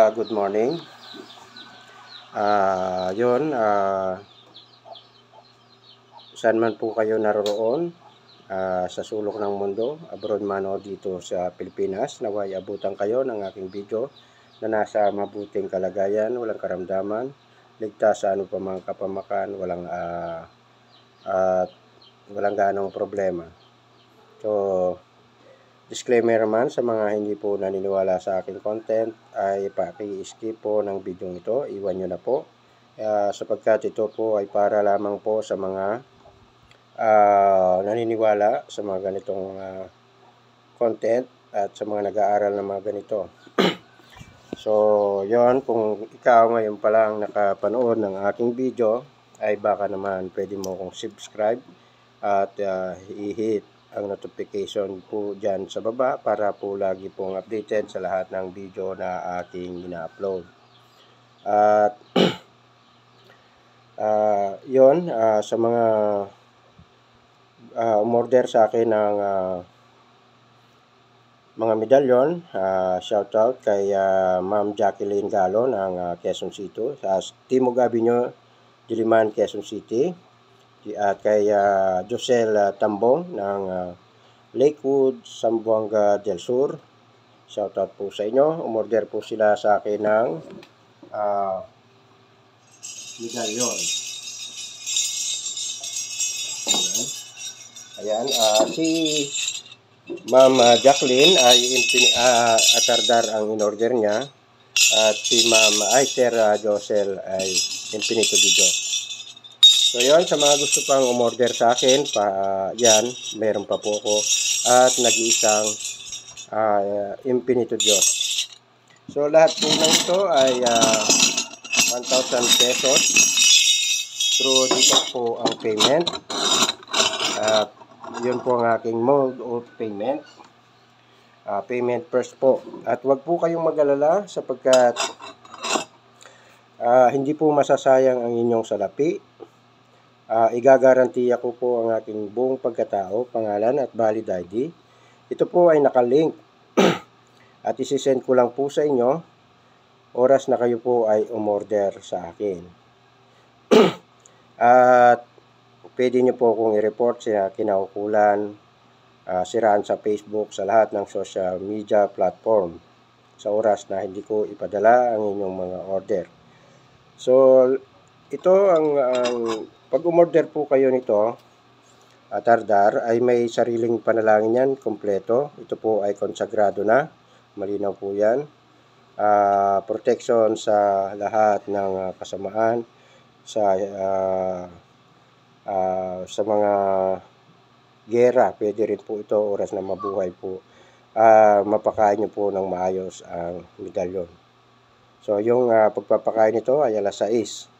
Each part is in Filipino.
Good morning. Saan man po kayo naroroon sa sulok ng mundo, abroad man o dito sa Pilipinas, naway abutan kayo ng aking video na nasa mabuting kalagayan, walang karamdaman, ligtas sa ano pa mga kapamakan, walang ganong problema. So, disclaimer naman sa mga hindi po naniniwala sa aking content ay paki-skip po ng video ito, iwan nyo na po sapagkat ito po ay para lamang po sa mga naniniwala sa mga ganitong content at sa mga nag-aaral ng mga ganito. So yon, kung ikaw ngayon pa lang nakapanood ng aking video ay baka naman pwede mo kong subscribe at i-hit ang notification po dyan sa baba para po lagi pong updated sa lahat ng video na aking ina-upload. At sa mga umorder sa akin ng mga medalyon, shoutout kay Ma'am Jacqueline Galo ng Quezon City, sa Timog Avenue, Diliman, Quezon City. At kay Josel Tambong ng Lakewood, Zamboanga del Sur. Shoutout po sa inyo. Umorder po sila sa akin ng medalyon. Ayan. Si Ma'am Jacqueline ay atardar ang in-order niya. At si Ma'am Aiter Josel ay Infinito di Diyos. So yun, sa mga gusto pang umorder sa akin, yan, meron pa po ako. At nag-iisang Infinito Diyos. So lahat po ng ito ay 1,000 pesos. Through dito po ang payment. Yun po ang aking mode of payment. Payment first po. At wag po kayong mag-alala sapagkat hindi po masasayang ang inyong salapi. Igagarantiya ko po ang aking buong pagkatao, pangalan at valid ID. Ito po ay nakalink at isisend ko lang po sa inyo oras na kayo po ay umorder sa akin. At pwede nyo po akong i-report sa kinaukulan, siraan sa Facebook, sa lahat ng social media platform sa oras na hindi ko ipadala ang inyong mga order. So, ito ang pag umorder po kayo nito, atardar, ay may sariling panalangin yan, kompleto. Ito po ay konsagrado na, malinaw po yan. Protection sa lahat ng kasamaan, sa mga gera, pwede rin po ito, oras na mabuhay po. Mapakain nyo po ng maayos ang medalyon. So, yung pagpapakain nito ay alas 6.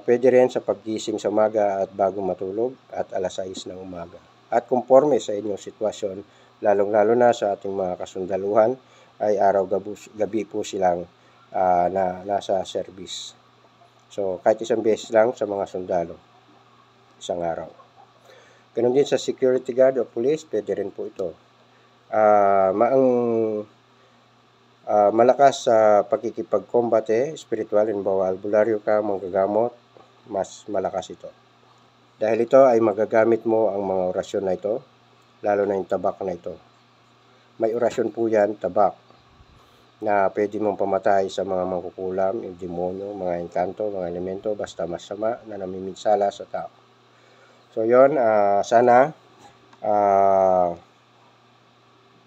Pwede rin sa paggising sa umaga at bago matulog at alas 6 ng umaga. At conforme sa inyong sitwasyon, lalong-lalo na sa ating mga kasundaluhan, ay araw-gabi po silang nasa service. So, kahit isang beses lang sa mga sundalo, isang araw. Ganun din sa security guard o police, pwede rin po ito. Malakas sa pagkikipag-combate, spiritual, halimbawa albularyo ka, manggagamot, mas malakas ito. Dahil ito ay magagamit mo ang mga orasyon na ito, lalo na yung tabak na ito. May orasyon po yan, tabak, na pwede mong pamatay sa mga mangkukulam, yung demonyo, mga engkanto, mga elemento, basta masama na namiminsala sa tao. So yon, sana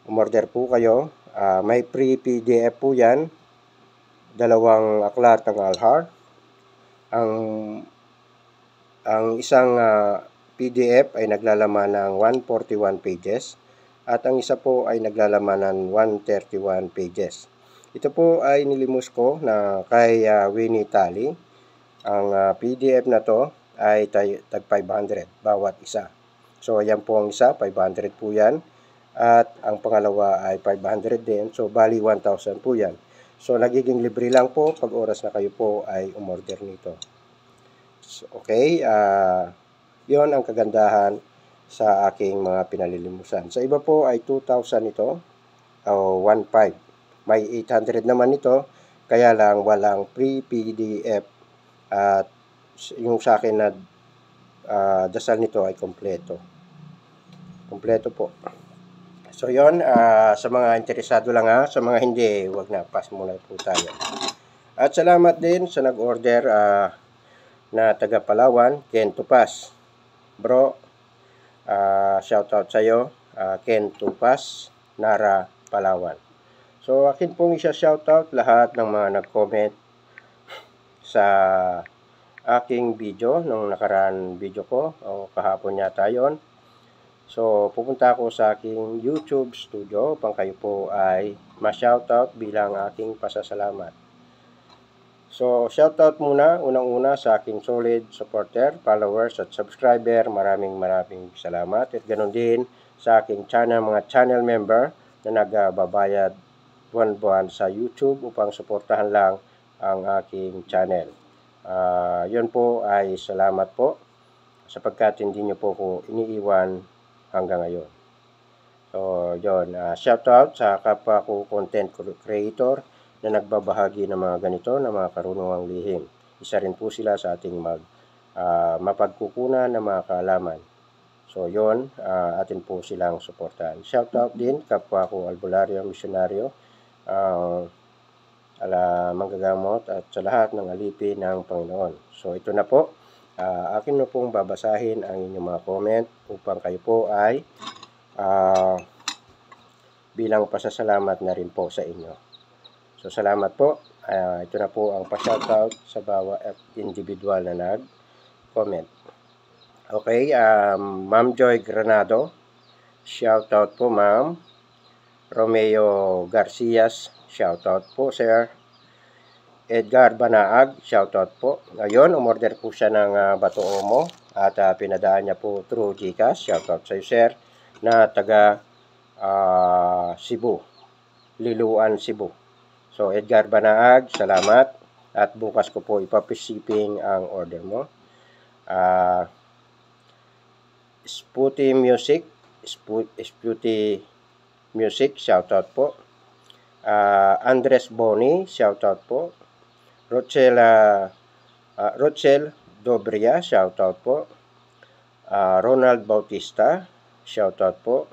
umorder po kayo. May free PDF po yan, 2 aklat ng Alhar. Ang isang PDF ay naglalaman ng 141 pages at ang isa po ay naglalaman ng 131 pages. Ito po ay nilimos ko na kay Winnie Tally. Ang PDF na to ay tag 500 bawat isa. So ayan po ang isa, 500 po yan. At ang pangalawa ay 500 din. So, bali 1,000 po yan. So, nagiging libre lang po pag oras na kayo po ay umorder nito. So, okay. Yon ang kagandahan sa aking mga pinalilimusan. Sa iba po ay 2,000 ito. O 1,500. May 800 naman ito. kaya lang walang free PDF at yung sa akin na dasal nito ay kompleto po. So yon, sa mga interesado lang sa mga hindi, wag na, pass muna po tayo. At salamat din sa nag-order na taga Palawan, Ken Tupas. Bro, shoutout sa iyo, Ken Tupas, Nara, Palawan. So akin pong isa-shoutout lahat ng mga nag-comment sa aking video, nung nakaraan video ko, o kahapon yata yon. So, pupunta ako sa aking YouTube studio upang kayo po ay ma-shoutout bilang aking pasasalamat. So, shoutout muna, unang-una sa aking solid supporter, followers at subscriber. Maraming salamat. At ganoon din sa aking channel, mga channel member na nagbabayad buwan-buwan sa YouTube upang suportahan lang ang aking channel. Yun po ay salamat po sapagkat hindi nyo po ko iniiwan hanggang ngayon. So, yun. Shoutout sa kapwa ko content creator na nagbabahagi ng mga ganito, ng mga karunungang lihim. Isa rin po sila sa ating mapagkukunan ng mga kaalaman. So, yun. Atin po silang suportahan. Shoutout din kapwa ko albularyo, misyonaryo, manggagamot at sa lahat ng alipin ng Panginoon. So, ito na po. Akin na pong babasahin ang inyong mga comment upang kayo po ay bilang pasasalamat na rin po sa inyo. So, salamat po. Ito na po ang pa-shoutout sa bawat individual na nag-comment. Okay, Ma'am Joy Granado, shoutout po ma'am. Romeo Garcias, shoutout po sir. Edgar Banaag, shoutout po. Ngayon, umorder po siya ng Bato Omo at pinadaan niya po through GCash. Shoutout sa iyo, sir, na taga Cebu, Liluan, Cebu. So, Edgar Banaag, salamat. At bukas ko po ipapishiping ang order mo. Sputy Music, shoutout po. Andres Boni, shoutout po. Rochelle Dobria, shoutout po. Ronald Bautista, shoutout po.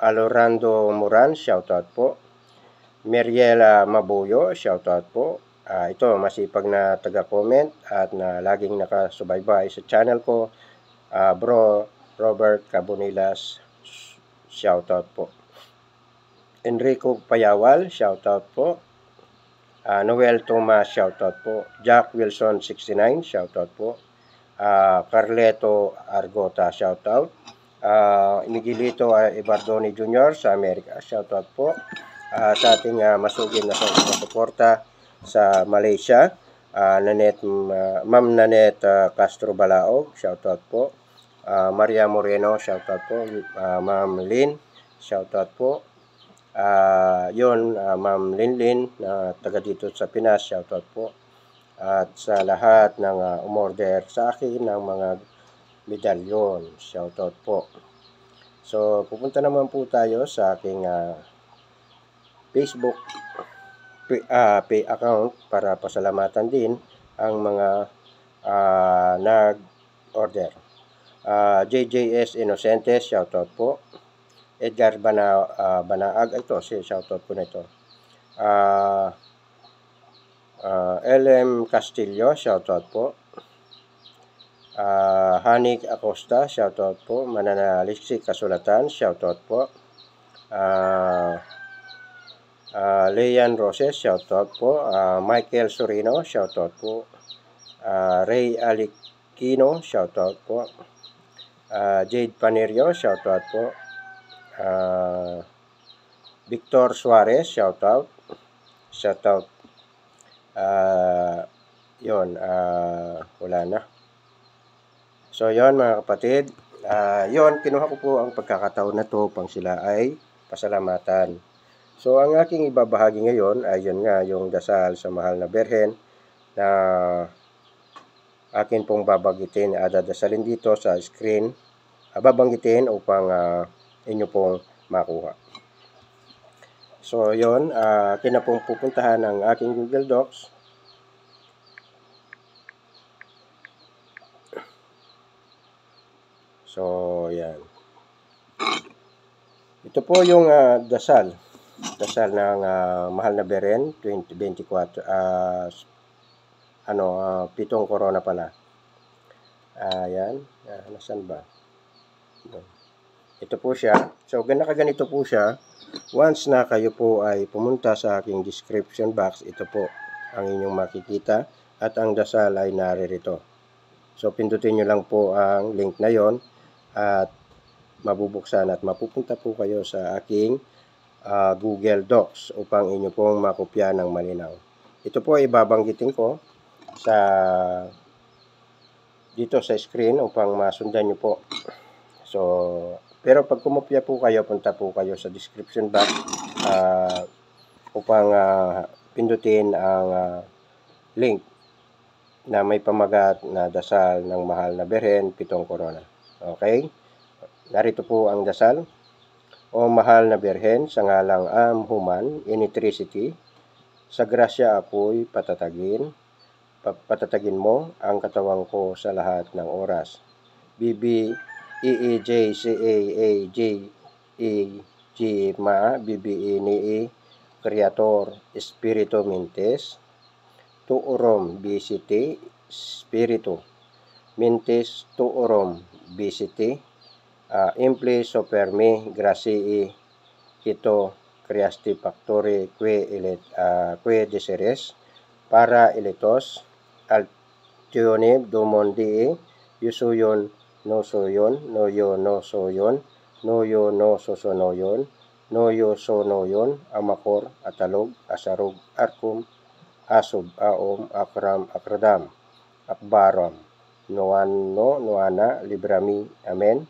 Alorando Moran, shoutout po. Meriela Mabuyo, shoutout po. Ito, masipag na taga-comment at na laging nakasubaybay sa channel ko. Bro Robert Cabonilas, shoutout po. Enrico Payawal, shoutout po. Noel Thomas, shoutout po. Jack Wilson 69, shoutout po. Carleto Argota, shoutout. Miguelito Ibardoni Jr. sa Amerika, shoutout po. Sa ating masugid na suporta sa Malaysia, Ma'am Nanette Castro Balaog, shoutout po. Maria Moreno, shoutout po. Ma'am Lynn, shoutout po. Ma'am Linlin na taga dito sa Pinas, shoutout po. At sa lahat ng umorder sa akin ng mga medalyon, shoutout po. So, pupunta naman po tayo sa aking Facebook pay account para pasalamatan din ang mga nag-order. JJS Inocentes, shoutout po. Edgar Banaag, ito, shoutout po na ito. LM Castillo, shoutout po. Hanik Acosta, shoutout po. Mananaliksik Kasulatan, shoutout po. Leyan Roses, shoutout po. Michael Sorino, shoutout po. Ray Alikino, shoutout po. Jade Panerio, shoutout po. Victor Suarez, shoutout. Wala na. So, yon mga kapatid. Kinuha ko po ang pagkakataon na to pang sila ay pasalamatan. So, ang aking ibabahagi ngayon ay yung dasal sa mahal na Berhen na akin pong babagitin at dadasalin dito sa screen. Babanggitin upang inyo pong makuha. So, yon, akin na pong pupuntahan ang aking Google Docs. So, yan. Ito po yung dasal ng Mahal na Beren 2024. Pitong corona pala. Ayan. Nasaan ba? Ito po siya. So, nakaganito po siya. Once na kayo po ay pumunta sa aking description box, ito po ang inyong makikita at ang dasal ay naririto. So, pindutin nyo lang po ang link na yon at mabubuksan at mapupunta po kayo sa aking Google Docs upang inyo pong makopya ng malinaw. Ito po ay babanggitin ko dito sa screen upang masundan nyo po. So, pero pag kumopya po kayo, punta po kayo sa description box upang pindutin ang link na may pamagat na dasal ng Mahal na Birhen, Pitong Corona. Okay? Narito po ang dasal. O Mahal na Birhen, sa ngalang Human, Initricity, sa grasya ako'y patatagin mo ang katawan ko sa lahat ng oras. BBEEJCAAJEGMA Creator Espiritu Mentes Tuorom Bisiti Spiritu Mentes Tuorom Bisiti Imple Supermi Gracii Ito Creasti Factori que Desires para Ilitos Altionib Dumondi Yusuyon no soyon, noyo no soyon, noyo no sosonoyon, noyo sonoyon, amakor, atalog, asarog, arkum, asub, aom, akram, akradam, akbaram, noana, librami, amen.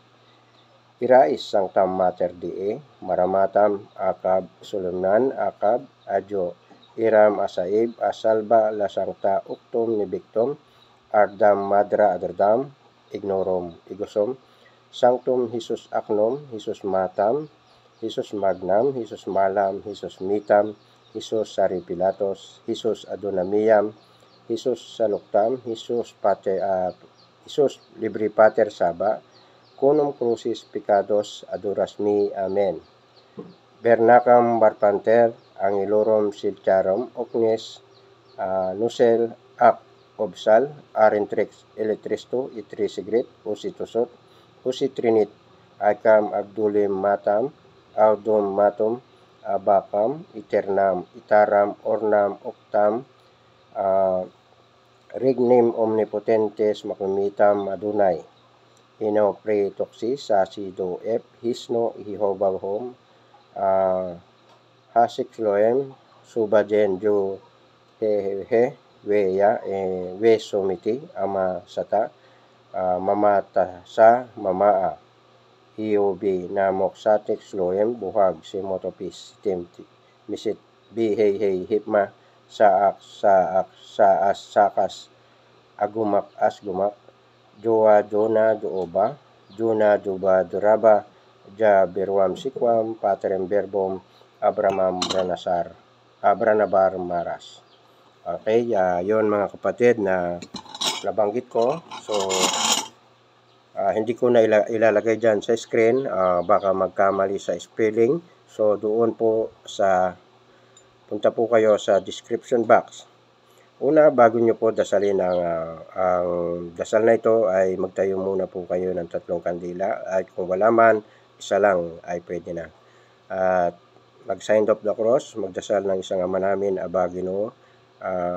Irais sanctam mater Dei, maramatam, akab, sulunan, akab, adyo, iram asaib, asalba, lasangta, uktum, nibiktum, ardam, madra, adardam, ignorom, igosom, sanctum Jesus acnom, Jesus matam, Jesus magnam, Jesus malam, Jesus mitam, Jesus sari Pilatos, Jesus adonamiam, Jesus saluktam, Jesus libri pater saba, cunum crucis peccados adoras mi, amen. Bernacam barpanter, angelorum silcharum, ocnes, nusel, ac, obsal, arentrix, eletristo, itrisigrit, usitusot, usitrinit, acam abdulim matam, audum matum, abacam, iternam, itaram, ornam, octam, regnim omnipotentes macumitam adunay, ino pre toxis, sasido ep, hisno, hihobahom, hasik loem, subajen jo hehehe, weya, wesomiti, ama sata, mamata sa mamaa, iobi namok satik sloem, buhag, simotopis, timti, misit, bihey, hipma, saak, saas, sakas, agumak, asgumak, joa, jona, jooba, jona, juba, duraba, ja, berwam, sikwam, paterem, berbom, abramam, branabar, maras. Okay, yun mga kapatid na nabanggit ko. So, hindi ko na ilalagay dyan sa screen. Baka magkamali sa spelling. So, doon po punta po kayo sa description box. Una, bago nyo po dasalin ang dasal na ito, ay magtayo muna po kayo ng 3 kandila. At kung wala man, isa lang ay pwede na. At mag-sign of the cross, magdasal ng isang ama namin, Aba Ginoo,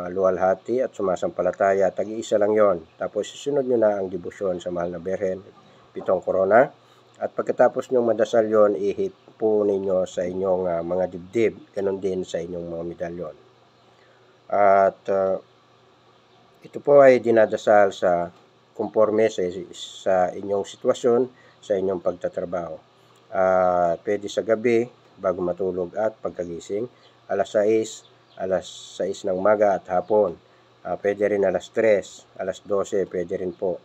luwalhati at sumasampalataya, tag-iisa lang yon. Tapos susunod nyo na ang debosyon sa Mahal na Birhen, Pitong Corona. At pagkatapos nyo madasal yon, ihip po ninyo sa inyong mga dibdib, ganun din sa inyong mga medalyon. At ito po ay dinadasal sa conforme sa inyong sitwasyon, sa inyong pagtatrabaho. Pwede sa gabi, bago matulog at pagkagising, alas 6 ng umaga at hapon. Pwede rin alas 3, alas 12, pwede rin po.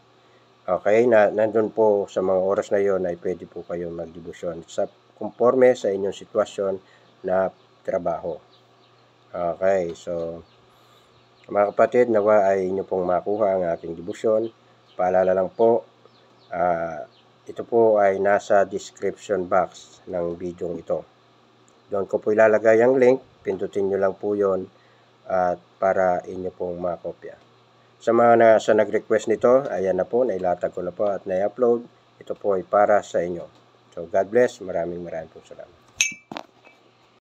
Okay, nandun po sa mga oras na yon ay pwede po kayo magdebosyon. Sa conforme sa inyong sitwasyon na trabaho. Okay, so mga kapatid, nawa ay inyo pong makuha ang aking debosyon. Paalala lang po, ito po ay nasa description box ng video ito. Doon ko po ilalagay ang link, pindutin nyo lang po yon at para inyo pong makopya. Sa mga nag-request nito, ayan na po, nailatag ko na po at na-upload. Ito po ay para sa inyo. So God bless, maraming po salamat.